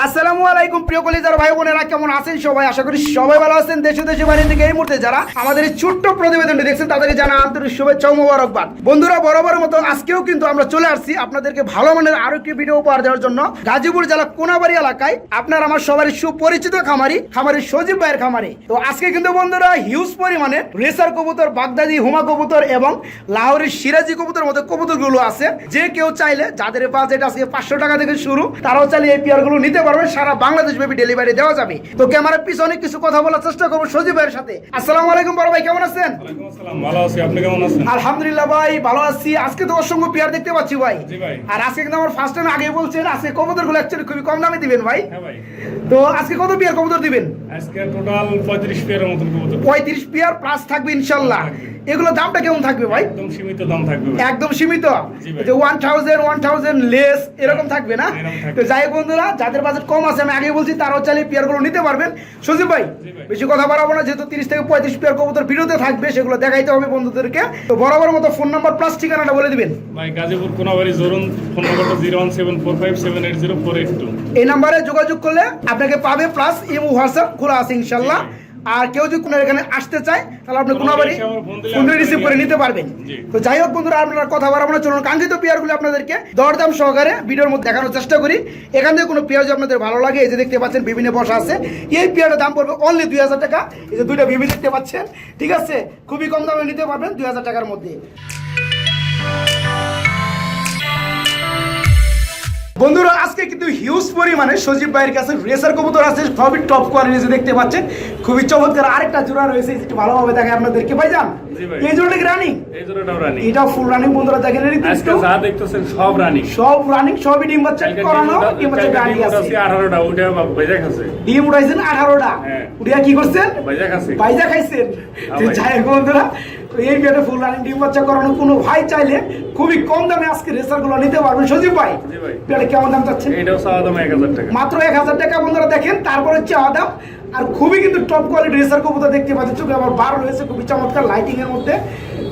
আসসালামু আলাইকুম প্রিয় কলিজার ভাই বোনেরা, কেমন আছেন সবাই? আশা করি সবাই ভালো আছেন। দেশে বাইরে থেকে এই মুহূর্তে যারা আমাদের এই ছোট্ট প্রতিবেদনটি দেখছেন তাদেরকে জানা আন্তরিক শুভেচ্ছা ও মোবারকবাদ। বন্ধুরা, বরাবরের মতো আজকেও কিন্তু আমরা চলে আসছি আপনাদেরকে ভালো মানের আরো একটি ভিডিও উপহার দেওয়ার জন্য। গাজীপুর জেলা কোনাবাড়ি এলাকায় আপনার আমার সবারই সুপরিচিত খামারি সজীব ভাইয়ের খামারি। তো আজকে কিন্তু বন্ধুরা হিউজ পরিমাণে রেসার কবুতর, বাগদাদি, হুমা কবুতর এবং লাহোরের সিরাজি কবুতর মতো কবুতরগুলো আছে। যে কেউ চাইলে, যাদের বাজেট আজকে 500 টাকা থেকে শুরু, তারাও চাইলে এই পেয়ারগুলো নিতে পারবেন। সারা বাংলাদেশ ব্যাপী ডেলিভারি দেওয়া যাবে। তো ক্যামেরার পিছনে কিছু কথা বলার চেষ্টা করবো সজীব ভাইয়ের সাথে। আসসালামু আলাইকুম বড় ভাই, কেমন আছেন? ওয়ালাইকুম আসসালাম, ভালো আছি। আপনি কেমন আছেন? আলহামদুলিল্লাহ ভাই, ভালো আছি। আজকে তো অসংখ্য পেয়ার দেখতে পাচ্ছি ভাই। জি ভাই। আর আজকে কিন্তু আমার ফার্স্ট টাইম আগে বলছেন আজকে কবুতরগুলো অ্যাকচুয়ালি খুবই কম দামে দিবেন ভাই। হ্যাঁ ভাই। তো আজকে কত পেয়ার কবুতর দিবেন? আজকে টোটাল 35 পেয়ারের মতন কবুতর। 35 পেয়ার প্লাস থাকবে ইনশাআল্লাহ। এগুলো দামটা কেমন থাকবে ভাই? একদম সীমিত দাম থাকবে ভাই। একদম সীমিত, জি ভাই। যে 1000 লেস এরকম থাকবে না? এরকম থাকবে। তো যাই হোক বন্ধুরা, যাদের বাজেট কম আছে আমি আগে বলছি তারাও চাইলে পেয়ারগুলো নিতে পারবেন। সজীব ভাই, জি ভাই। বেশি কথা বাড়াবো না, যেহেতু 30 থেকে 35 পেয়ার কবুতর ভিডিওতে থাকবে, সেগুলো দেখাইতে হবে বন্ধুদেরকে। তো বরাবর মতো ফোন নাম্বার প্লাস ঠিকানাটা বলে দিবেন। ভাই গাজীপুর কোনাবাড়ি জরুন, ফোন নাম্বারটা 01745780482। এই নাম্বারে যোগাযোগ করলে আপনাকে পাবে, প্লাস ইমো হোয়াটসঅ্যাপ খোলা আছে ইনশাল্লাহ। আর কেউ যদি কোনো এখানে আসতে চায় তাহলে আপনি কোনাবাড়ি ফোন রিসিভ করে নিতে পারবেন। জি। তো যাই হোক বন্ধুরা, আপনারা কথা বাড়াবো না, চলুন কাঙ্ক্ষিত পেয়ারগুলো আপনাদেরকে দরদাম সহকারে ভিডিওর মধ্যে দেখানোর চেষ্টা করি। এখান থেকে কোনো পেয়ার যদি আপনাদের ভালো লাগে, এই যে দেখতে পাচ্ছেন বিভিন্ন বসা আছে, এই পেয়ারের দাম পড়বে অনলি 2000 টাকা। এই যে দুইটা ভিভি দেখতে পাচ্ছেন, ঠিক আছে, খুবই কম দামে নিতে পারবেন 2000 টাকার মধ্যে। বন্ধুরা, আজকে কিন্তু হিউজ পরিমাণে সজীব ভাইয়ের কাছে রেসার কবুতর আছে, সবই টপ কোয়ালিটি দেখতে পাচ্ছেন, খুবই চমৎকার। আরেকটা জোড়া রয়েছে, একটু ভালোভাবে দেখায় আপনাদেরকে ভাইজান। জি ভাই। এই জোড়াটা কি রানিং? এই জোড়াটাও রানিং। এটা ফুল রানিং বন্ধুরা, দেখেন আজকে যা দেখতেছেন সব রানিং। সব রানিং, সবই ডিম বাচ্চা করানো, ডিম বাচ্চা গাড়ি আছে। 18টা ওটা বেজা খাচ্ছে। ডিম উঠাইছেন 18টা। হ্যাঁ। উড়িয়া কি করছেন? বেজা খাচ্ছে। বাইজা খাইছেন। হ্যাঁ তো ভাই। যাই হোক বন্ধুরা, তো এই বিয়েটা ফুল রানিং ডিম বাচ্চা করানো, কোনো ভাই চাইলে খুবই কম দামে আজকে রেসার গুলো নিতে পারবেন। সজীব ভাই, জি ভাই। বিয়েটা কেমন দাম চাচ্ছেন? এটাও চাওয়া দাম 1000 টাকা। মাত্র 1000 টাকা বন্ধুরা, দেখেন। তারপরে চাওয়া দাম, আর খুবই কিন্তু টপ কোয়ালিটি রেসার কবুতর দেখতে পাচ্ছেন, চোখে আবার বার রয়েছে, খুবই চমৎকার লাইটিং এর মধ্যে,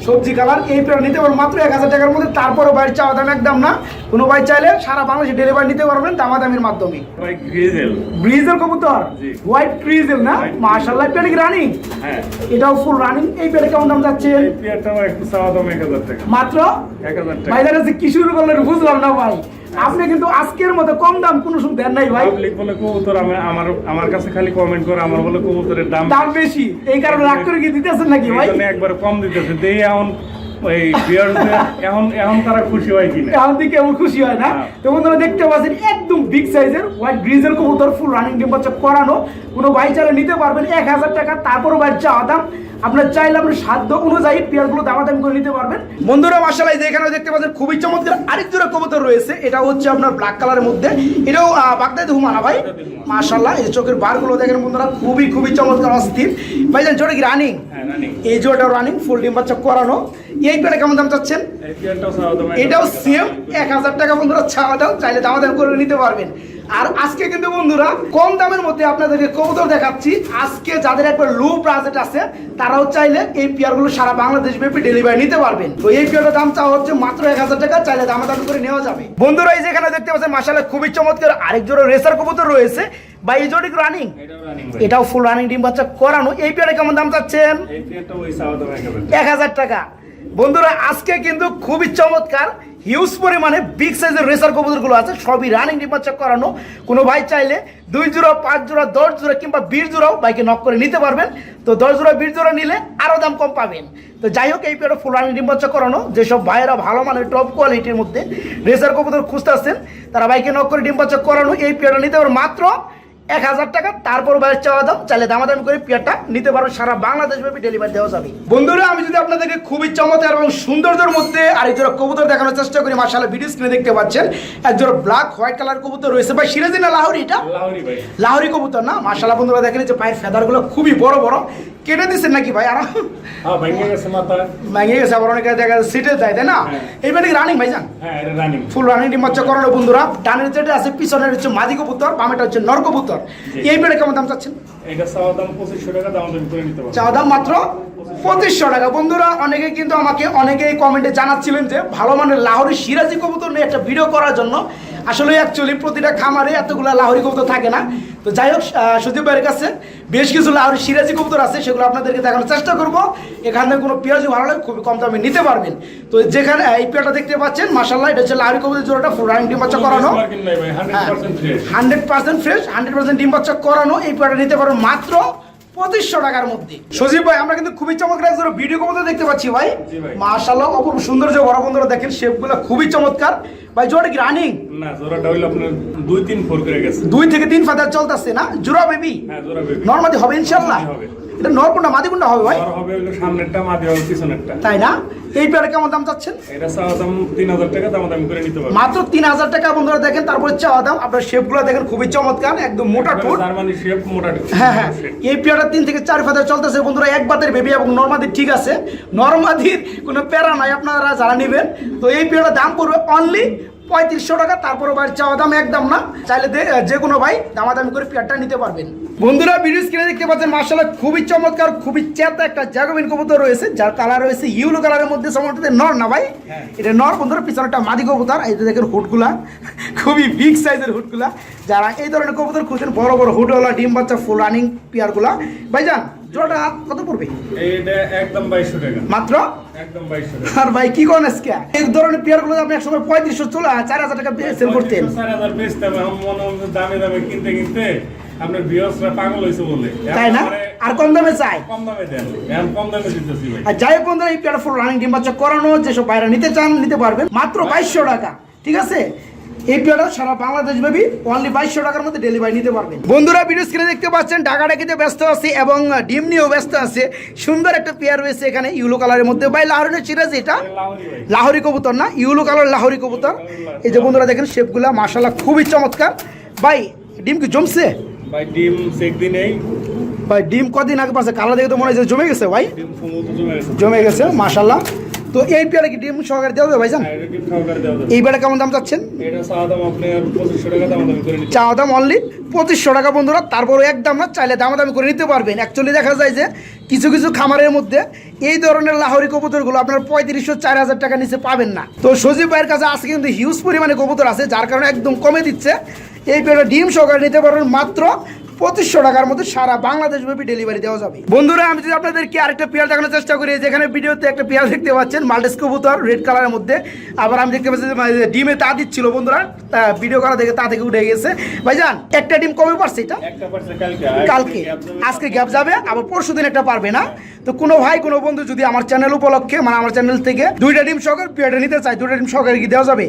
সবজি কালার। এই পেয়ার নিতে পারবেন মাত্র 1000 টাকার মধ্যে। তারপরে বাইরের চাওয়া দাম একদম না, কোনো ভাই চাইলে সারা বাংলাদেশে ডেলিভারি নিতে পারবেন দামাদামির মাধ্যমে। ভাই গ্রিজেল। ব্রিজেল কবুতর, জি। হোয়াইট ক্রিজেল না? White মাশাআল্লাহ, পেয়ার কি রানিং? হ্যাঁ। এটাও ফুল রানিং। এই পেয়ারে কেমন দাম যাচ্ছে? এই পেয়ারটাও একটু চাওয়া দাম 1000 টাকা। মাত্র 1000 টাকা। ভাইদের কাছে কি শুরু করলেন বুঝলাম না ভাই। আপনি কিন্তু আজকের মতো কম দাম কোনো সময় দেন নাই ভাই। পাবলিক বলে কবুতর আমার কাছে খালি কমেন্ট করে, আমার বলে কবুতরের দাম দাম বেশি, এই কারণে রাগ করে কি দিতেছেন নাকি ভাই? এইজন্য একবার কম দিতেছে। দেই এখন ওই ভিউয়ারদের এখন তারা খুশি হয় কিনা। এখন থেকে এমন খুশি হয় না। হ্যাঁ। তো বন্ধুরা দেখতে পাচ্ছেন একদম বিগ সাইজের হোয়াইট গ্রিজেল কবুতর, ফুল রানিং ডিম বাচ্চা করানো, কোনো ভাই চাইলে নিতে পারবেন 1000 টাকা। তারপরও ভাই চাওয়া দাম, আপনার চাইলে আপনার সাধ্য অনুযায়ী পেয়ারগুলো দামাদামি করে নিতে পারবেন। বন্ধুরা মাশাআল্লাহ, এখানে দেখতে পাচ্ছেন খুবই চমৎকার আরেক জোড়া কবুতর রয়েছে। এটা হচ্ছে আপনার ব্ল্যাক কালারের মধ্যে, এটাও বাগদাদি হুমা না ভাই? মাশাআল্লাহ, এই চোখের বারগুলো দেখেন বন্ধুরা, খুবই খুবই চমৎকার অস্থির। ভাইজান জোড়া কি রানিং? হ্যাঁ রানিং। এই জোড়াটাও রানিং, ফুল ডিম বাচ্চা করানো। এই পেয়ারে কেমন দাম চাচ্ছেন? এই পেয়ারটাও চাওয়া দাম এটাও সেম 1000 টাকা বন্ধুরা, ছাওয়াটাও চাইলে দামাদাম করে নিতে পারবেন। আর আজকে কিন্তু বন্ধুরা কম দামের মধ্যে আপনাদেরকে কবুতর দেখাচ্ছি। আজকে যাদের একবার লো বাজেট আছে তারাও চাইলে এই পেয়ারগুলো সারা বাংলাদেশ ব্যাপী ডেলিভারি নিতে পারবেন। তো এই পেয়ারটার দাম চাওয়া হচ্ছে মাত্র 1000 টাকা, চাইলে দামাদাম করে নেওয়া যাবে। বন্ধুরা এই যেখানে দেখতে পাচ্ছেন মাশাআল্লাহ খুবই চমৎকার আরেক জোড়া রেসার কবুতর রয়েছে। বা এই জোড়া রানিং? এটাও রানিং ভাই। এটাও ফুল রানিং ডিম বাচ্চা করানো। এই পেয়ারে কেমন দাম চাচ্ছেন? এই পেয়ারটাও ওই চাওয়া দাম 1000 টাকা। 1000 টাকা। বন্ধুরা আজকে কিন্তু খুবই চমৎকার হিউজ পরিমাণে বিগ সাইজের রেসার কবুতরগুলো আছে, সবই রানিং ডিম বাচ্চা করানো। কোনো ভাই চাইলে 2 জোড়া, 5 জোড়া, 10 জোড়া কিংবা 20 জোড়াও বাইকে নক করে নিতে পারবেন। তো 10 জোড়া 20 জোড়া নিলে আরও দাম কম পাবেন। তো যাই হোক, এই পেয়ারটা ফুল রানিং ডিম বাচ্চা করানো। যেসব ভাইয়েরা ভালো মানের টপ কোয়ালিটির মধ্যে রেসার কবুতর খুঁজতে আসছেন তারা বাইকে নক করে ডিম বাচ্চা করানো এই পেয়ারটা নিতে পারবেন মাত্র 1000 টাকা। তারপর বাইরের চাওয়া দাম, চাইলে দামাদামি করে পেয়ারটা নিতে পারো, সারা বাংলাদেশ ব্যাপী ডেলিভারি দেওয়া যাবে। বন্ধুরা আমি যদি আপনাদেরকে খুবই চমৎকার এবং সৌন্দর্যের মধ্যে আর এই জোড়া কবুতর দেখানোর চেষ্টা করি, মাশাআল্লাহ ভিডিও স্ক্রিনে দেখতে পাচ্ছেন এক জোড়া ব্ল্যাক হোয়াইট কালার কবুতর রয়েছে। ভাই সিরাজি না লাহোরি? এটা লাহোরি ভাই। লাহোরি কবুতর না? মাশাআল্লাহ বন্ধুরা দেখেন যে পায়ের ফেদারগুলো খুবই বড় বড়। কেটে দিচ্ছেন নাকি ভাই? আর হ্যাঁ ভেঙে গেছে মাথা। ভেঙে গেছে, আবার অনেকে দেখা যায় সিটে দেয়, তাই না? এইবার কি রানিং ভাইজান? হ্যাঁ এটা রানিং। ফুল রানিং ডিম বাচ্চা করানো বন্ধুরা। ডানের যেটা আছে পিছনের হচ্ছে মাদি কবুতর, বামেটা হচ্ছে নর কবুতর। এই পেয়ারে কেমন দাম চাচ্ছেন? এটা চাওয়া দাম 2500 টাকা, দাম করে নিতে পারবেন। চাওয়া দাম মাত্র 2500 টাকা। বন্ধুরা অনেকে কিন্তু আমাকে অনেকেই কমেন্টে জানাচ্ছিলেন যে ভালো মানের লাহোরি সিরাজি কবুতর নিয়ে একটা ভিডিও করার জন্য। আসলে অ্যাকচুয়ালি প্রতিটা খামারে এতগুলো লাহোরি কবুতর থাকে না। তো যাই হোক, সজীব ভাইয়ের কাছে বেশ কিছু লাহোরি সিরাজি কবুতর আছে, সেগুলো আপনাদেরকে দেখানোর চেষ্টা করব। এখান থেকে কোনো পেঁয়াজও ভালো লাগে খুবই কম দামে নিতে পারবেন। তো যেখানে এই পেয়ারটা দেখতে পাচ্ছেন মাশাআল্লাহ, এটা হচ্ছে লাহোরি কবুতর জোড়াটা ফুল রানিং ডিম বাচ্চা করানো, 100% ফ্রেশ, 100% ডিম বাচ্চা করানো। এই পেয়ারটা নিতে পারবেন মাত্র 2500 টাকার মধ্যে। সজীব ভাই, আমরা কিন্তু খুবই চমৎকার একজন ভিডিও কবুতর দেখতে পাচ্ছি ভাই, মাশাআল্লাহ অপূর্ব সুন্দর। যে বড় বন্ধুরা দেখেন শেপগুলো খুবই চমৎকার ভাই। জোড়া কি রানিং? না, জোড়াটা হইলো আপনার 2-3 ফোর করে গেছে, 2 থেকে 3 ফাদার চলতেছে না? জোড়া বেবি? হ্যাঁ, জোড়া বেবি। নরমাদি হবে ইনশাআল্লাহ? হবে। এটা নর কোনটা মাদি কোনটা হবে ভাই? নর হবে হইলো সামনেরটা, মাদি হবে পিছনেরটা। তাই না? এই পেয়ারে কেমন দাম চাচ্ছেন? এটা চাওয়া দাম 3000 টাকা, দাম করে নিতে পারবেন মাত্র 3000 টাকা বন্ধুরা। দেখেন তারপর চাওয়া দাম। আপনার শেপগুলো দেখেন খুবই চমৎকার, একদম মোটা ঠোঁট, জার্মানি শেপ, মোটা ঠোঁট। হ্যাঁ হ্যাঁ। এই পেয়ারটা 3 থেকে 4 ফাদার চলতেছে বন্ধুরা, এক বাতের বেবি এবং নরমাদির ঠিক আছে, নরমাদির কোনো প্যারা নাই আপনারা যারা নেবেন। তো এই পেয়ারটার দাম পড়বে অনলি 3500 টাকা। তারপরে ভাই চাওয়া দাম একদম না, চাইলে যে কোনো ভাই দামাদামি করে পেয়ারটা নিতে পারবেন। বন্ধুরা ভিডিও স্ক্রিনে দেখতে পাচ্ছেন মাশাআল্লাহ খুবই চমৎকার, খুবই চেতা একটা জ্যাকোবিন কবুতর রয়েছে, যার কালার রয়েছে ইয়েলো কালারের মধ্যে। সম্ভবত নর না ভাই? এটা নর বন্ধুরা। পিছনেটা মাদি কবুতর। এই যে দেখেন হুডগুলা খুবই বিগ সাইজের হুডগুলা। যারা এই ধরনের কবুতর খুঁজছেন, বড় বড় হুডওয়ালা ডিম বাচ্চা ফুল রানিং পেয়ারগুলা, ভাইজান জোড়াটা কত পড়বে? এইটা একদম 2200 টাকা মাত্র, একদম 2200 টাকা। আর ভাই কি করেন আজকে? এই ধরনের পেয়ারগুলো আপনি একসময় 3500 4000 টাকা সেল করতেন। 4000 বেচতাম, এখন মনে হচ্ছে দামে দামে কিনতে কিনতে আপনার ভিউয়ার্সরা পাগল হইছে বলে, তাই না? আর কম দামে চাই, কম দামে দেন, এখন কম দামে দিতেছি ভাই। আর যাই হোক বন্ধুরা, এই পেয়ারটা ফুল রানিং ডিম বাচ্চা করানো, যেসব বাইরে নিতে চান নিতে পারবেন মাত্র 2200 টাকা। ঠিক আছে? এই পেয়ারটা সারা বাংলাদেশ ব্যাপী অনলি 2200 টাকার মধ্যে ডেলিভারি নিতে পারবেন। বন্ধুরা ভিডিও স্ক্রিনে দেখতে পাচ্ছেন ডাকাডাকিতে ব্যস্ত আছে এবং ডিম নিয়েও ব্যস্ত আছে। সুন্দর একটা পেয়ার রয়েছে এখানে ইউলো কালারের মধ্যে। ভাই লাহোরি সিরাজি? এটা লাহোরি কবুতর না, ইউলো কালার লাহোরি কবুতর। এই যে বন্ধুরা দেখেন শেপগুলা মাশাআল্লাহ খুবই চমৎকার। ভাই ডিম কি জমছে? ভাই ডিম চেক দিন নেই ভাই, ডিম কদিন আগে পাশে কালার দেখে তো মনে হয় জমে গেছে ভাই, ডিম সম্ভবত জমে গেছে, জমে গেছে মাশাআল্লাহ। তো এই পেয়ারে কি ডিম সহকারে দেওয়া যাবে ভাইজান? এটা ডিম সহকারে দেওয়া যাবে। এই পেয়ারে কেমন দাম চাচ্ছেন? এটা চাওয়া দাম আপনার 2500 টাকা, দাম করে নিতে। চাওয়া দাম অনলি 2500 টাকা বন্ধুরা। তারপরে একদম না, চাইলে দামাদামি করে নিতে পারবেন। অ্যাকচুয়ালি দেখা যায় যে কিছু কিছু খামারের মধ্যে এই ধরনের লাহোরি কবুতরগুলো আপনার 3500 4000 টাকা নিচে পাবেন না। তো সজীব ভাইয়ের কাছে আজকে কিন্তু হিউজ পরিমাণে কবুতর আছে, যার কারণে একদম কমে দিচ্ছে। এই পেয়ারে ডিম সহকারে নিতে পারবেন মাত্র 2500 টাকার মধ্যে সারা বাংলাদেশ ব্যাপী ডেলিভারি দেওয়া যাবে। বন্ধুরা আমি যদি আপনাদেরকে আরেকটা পেয়ার দেখানোর চেষ্টা করি, যেখানে ভিডিওতে একটা পেয়ার দেখতে পাচ্ছেন মাল্টিস কবুতর রেড কালারের মধ্যে। আবার আমি দেখতে পাচ্ছি যে ডিমে তা দিচ্ছিল বন্ধুরা, ভিডিও করা দেখে তা থেকে উঠে গেছে। ভাইজান একটা ডিম কবে পারছে? এটা একটা পারছে কালকে, আজকে গ্যাপ যাবে, আবার পরশুদিন একটা পারবে না। তো কোনো ভাই কোনো বন্ধু যদি আমার চ্যানেল উপলক্ষে মানে আমার চ্যানেল থেকে 2টা ডিম সহকারে পেয়ারটা নিতে চায়, 2টা ডিম সহকারে কি দেওয়া যাবে?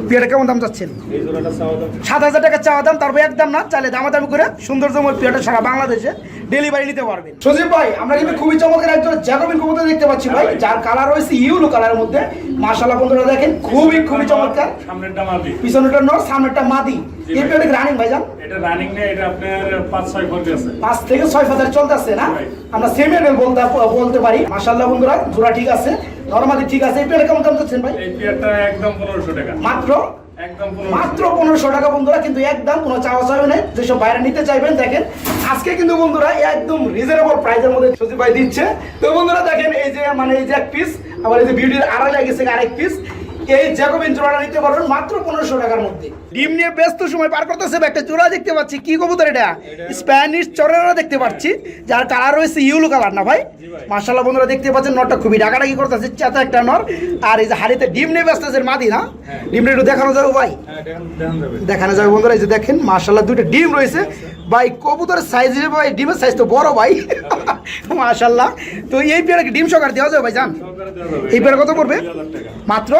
পেয়ারটা কেমন দাম চাচ্ছেন? এই জোড়াটা চাওয়া দাম 7000 টাকা চাওয়া দাম। তারপর একদম না, চাইলে দামাদামি করে সুন্দর জমর পেয়ারটা সারা বাংলাদেশে ডেলিভারি নিতে পারবেন। সজীব ভাই, আমরা কিন্তু খুবই চমৎকার একজন জ্যাকোবিন কবুতর দেখতে পাচ্ছি ভাই, যার কালার রয়েছে ইয়েলো কালারের মধ্যে। মাশাআল্লাহ বন্ধুরা দেখেন খুবই চমৎকার। সামনেরটা মাদি, পিছনেরটা নর, সামনেরটা মাদি। এই পেয়ারটা রানিং ভাইজান? এটা রানিং না, এটা আপনার 5-6 ফোর আছে, 5 থেকে 6 ফাদার চলতেছে না? আমরা সেমি এমএল বলতে পারি। মাশাআল্লাহ বন্ধুরা জোড়া ঠিক আছে, নরমালি ঠিক আছে। এই পেয়ারটা কেমন দাম চাচ্ছেন ভাই? এই পেয়ারটা একদম 1500 টাকা, মাত্র একদম মাত্র 1500 টাকা বন্ধুরা। কিন্তু একদম কোনো চাওয়া চাইবে নাই, যেসব বাইরে নিতে চাইবেন দেখেন আজকে কিন্তু বন্ধুরা একদম রিজনেবল প্রাইসের মধ্যে সজীব ভাই দিচ্ছে। তো বন্ধুরা দেখেন এই যে মানে এই যে এক পিস, আবার এই যে ভিডিওর আড়াই গেছে আরেক পিস, এই জ্যাকোবিন জোড়াটা নিতে পারবেন মাত্র 1500 টাকার মধ্যে। ডিম নিয়ে ব্যস্ত সময় পার করতেছে। একটা জোড়া দেখতে পাচ্ছি, কি কবুতর এটা? স্প্যানিশ চরেরা দেখতে পাচ্ছি, যার কালার রয়েছে ইয়েলো কালার না ভাই? মাশাআল্লাহ বন্ধুরা দেখতে পাচ্ছেন নরটা খুবই ডাকাডাকি করতেছে, চেতা একটা নর। আর এই যে হাড়িতে ডিম নিয়ে ব্যস্ত আছে মাদি না? ডিমটা একটু দেখানো যাবে ভাই? দেখানো যাবে বন্ধুরা। এই যে দেখেন মাশাআল্লাহ 2টা ডিম রয়েছে ভাই। কবুতরের সাইজ হিসেবে ভাই ডিমের সাইজ তো বড় ভাই মাশাআল্লাহ। তো এই পেয়ারে ডিম সহকারে দেওয়া যাবে ভাইজান? এই পেয়ারে কত পড়বে? মাত্র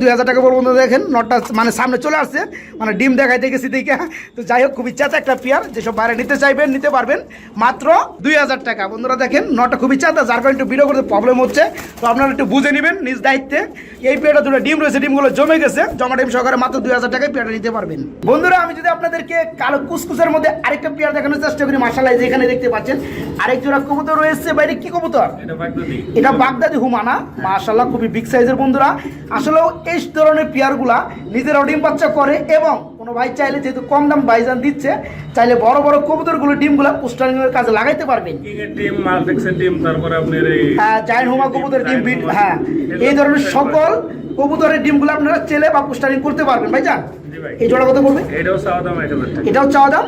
2000 টাকা পড়বে বন্ধু। দেখেন নটটা মানে সামনে চলে আসছে, মানে ডিম দেখাইতে গেছি দেখে। তো যাই হোক খুবই চেতা একটা পেয়ার, যেসব বাইরে নিতে চাইবেন নিতে পারবেন মাত্র 2000 টাকা। বন্ধুরা দেখেন নটটা খুবই চেতা, যার কারণে একটু ভিডিও করতে প্রবলেম হচ্ছে। তো আপনারা একটু বুঝে নেবেন নিজ দায়িত্বে। এই পেয়ারটা 2টা ডিম রয়েছে, ডিমগুলো জমে গেছে, জমা ডিম সহকারে মাত্র 2000 টাকায় পেয়ারটা নিতে পারবেন। বন্ধুরা আমি যদি আপনাদেরকে কালো কুসকুসের মধ্যে আরেকটা পেয়ার দেখানোর চেষ্টা করি, মাশাআল্লাহ যেখানে দেখতে পাচ্ছেন আরেক জোড়া কবুতর রয়েছে। বাইরে কি কবুতর? এটা বাগদাদি হুমানা। মাশাআল্লাহ খুবই বিগ সাইজের বন্ধুরা। আসলে এই ধরনের পেয়ারগুলা নিজেরাও ডিম বাচ্চা করে এবং কোনো কোনো ভাই চাইলে যেহেতু কম দাম ভাইজান দিচ্ছে, চাইলে বড় বড় কবুতরগুলো ডিমগুলো পোস্টারিং এর কাজে লাগাইতে পারবেন। কিকের ডিম, মাল্টেক্সের ডিম, তারপরে আপনার এই হ্যাঁ, জায়ান্ট হুমা কবুতরের ডিম, বিট, হ্যাঁ, এই ধরনের সকল কবুতরের ডিমগুলো আপনারা চেলে বা পোস্টারিং করতে পারবেন ভাইজান। জি ভাই। এই জোড়া কত পড়বে? এটাও চাওয়া দাম 1000 টাকা। এটাও চাওয়া দাম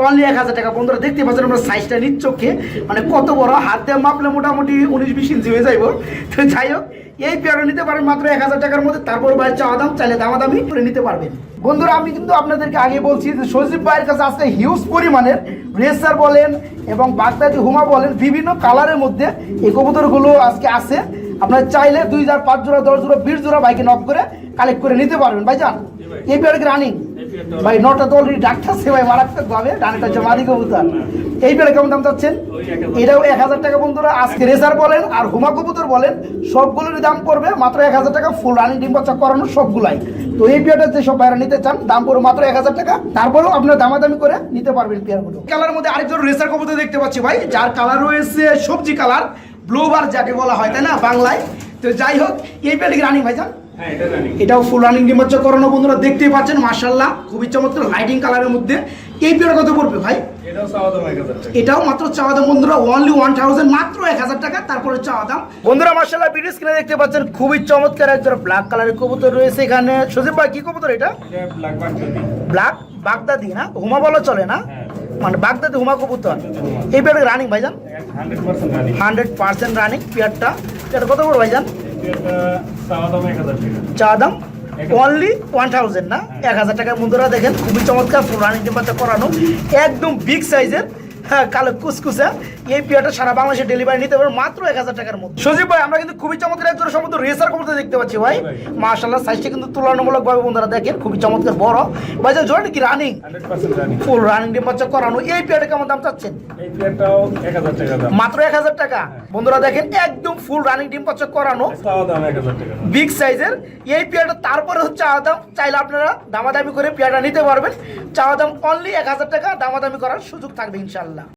অনলি 1000 টাকা। বন্ধুরা দেখতে পাচ্ছেন আমরা সাইজটা নিজ চোখে, মানে কত বড়, হাত দিয়ে মাপলে মোটামুটি 19-20 ইঞ্চি হয়ে যাইব। তো যাই হোক, এই পেয়ারও নিতে পারেন মাত্র 1000 টাকার মধ্যে। তারপর ভাই চাওয়া দাম, চাইলে দামাদামি করে নিতে পারবেন। বন্ধুরা আমি কিন্তু আপনাদেরকে আগে বলছি যে সজীব ভাইয়ের কাছে আজকে হিউজ পরিমাণের রেসার বলেন এবং বাগদাদি হুমা বলেন বিভিন্ন কালারের মধ্যে এই কবুতরগুলো আজকে আছে। আপনারা চাইলে 2000, 5 জোড়া, 10 জোড়া, 20 জোড়া বাইকে নক করে কালেক্ট করে নিতে পারবেন ভাইজান। এই পেয়ার রানিং ভাই, নটা তো অলরেডি ডাক্তারছে ভাই মারাত্মক ভাবে, ডানেটা হচ্ছে মাদি কবুতর। এই পেয়ারে কেমন দাম চাচ্ছেন? এটাও 1000 টাকা বন্ধুরা। আজকে রেসার বলেন আর হুমা কবুতর বলেন সবগুলোরই দাম পড়বে মাত্র 1000 টাকা, ফুল রানিং ডিম বাচ্চা করানো সবগুলাই। তো এই পেয়ারটা যে সব বাইরে নিতে চান দাম পড়বে মাত্র 1000 টাকা। তারপরেও আপনারা দামাদামি করে নিতে পারবেন পেয়ারগুলো। কালারের মধ্যে আরেকজন রেসার কবুতর দেখতে পাচ্ছি ভাই, যার কালার রয়েছে সবজি কালার, ব্লুবার যাকে বলা হয়, তাই না বাংলায়। তো যাই হোক, এই পেয়ারটি রানিং ভাইজান। হ্যাঁ, এটা জানি। এটাও ফুল রানিং ডিম বাচ্চা করানো বন্ধুরা দেখতেই পাচ্ছেন, মাশাআল্লাহ খুবই চমৎকার লাইটিং কালারের মধ্যে। এই পেয়ার কত পড়বে ভাই? এটাও চাওয়া দাম 1000 টাকা। এটাও মাত্র চাওয়া দাম বন্ধুরা অনলি 1000, মাত্র 1000 টাকা। তারপরে চাওয়া দাম বন্ধুরা মাশাআল্লাহ ভিডিও স্ক্রিনে দেখতে পাচ্ছেন খুবই চমৎকার একজন ব্ল্যাক কালারের কবুতর রয়েছে এখানে। সজীব ভাই কি কবুতর এটা? এটা ব্ল্যাক বাগদাদি। ব্ল্যাক বাগদাদি না, হুমা বলা চলে না, হ্যাঁ। মানে বাগদাদি হুমা কবুতর। এই পেয়ার রানিং ভাইজান? 100% রানি। 100% রানিং পেয়ারটা। এটা কত পড়বে ভাইজান? এটা চাওয়া দাম 1000 টাকা। চাওয়া দাম অনলি 1000 না, 1000 টাকার। বন্ধুরা দেখেন খুবই চমৎকার ফুল রানিং ডিম বাচ্চা করানো, একদম বিগ সাইজের, হ্যাঁ, কালো কুসকুসা। এই পেয়ারটা সারা বাংলাদেশে ডেলিভারি নিতে পারবেন মাত্র 1000 টাকার মধ্যে। সজীব ভাই আমরা কিন্তু খুবই চমৎকার একজন সমুদ্র রেসার কবুতর দেখতে পাচ্ছি ভাই, মাশাআল্লাহ সাইজটা কিন্তু তুলনামূলক ভাবে বন্ধুরা দেখেন খুবই চমৎকার বড়। ভাইজান জোড়া কি রানিং? 100% রানি। ফুল রানিং ডিম বাচ্চা করানো। এই পেয়ারটা কেমন দাম চাচ্ছেন? এই প্লেটটাও 1000 টাকা দাম। মাত্র 1000 টাকা। বন্ধুরা দেখেন একদম ফুল রানিং ডিম বাচ্চা করানো, চাওয়া দাম 1000 টাকা। বিগ সাইজের এই পেয়ারটা। তারপরে হচ্ছে চাওয়া দাম, চাইলে আপনারা দামাদামি করে পেয়ারটা নিতে পারবেন। চাওয়া দাম অনলি 1000 টাকা, দামাদামি করার সুযোগ থাকবে ইনশাআল্লাহ।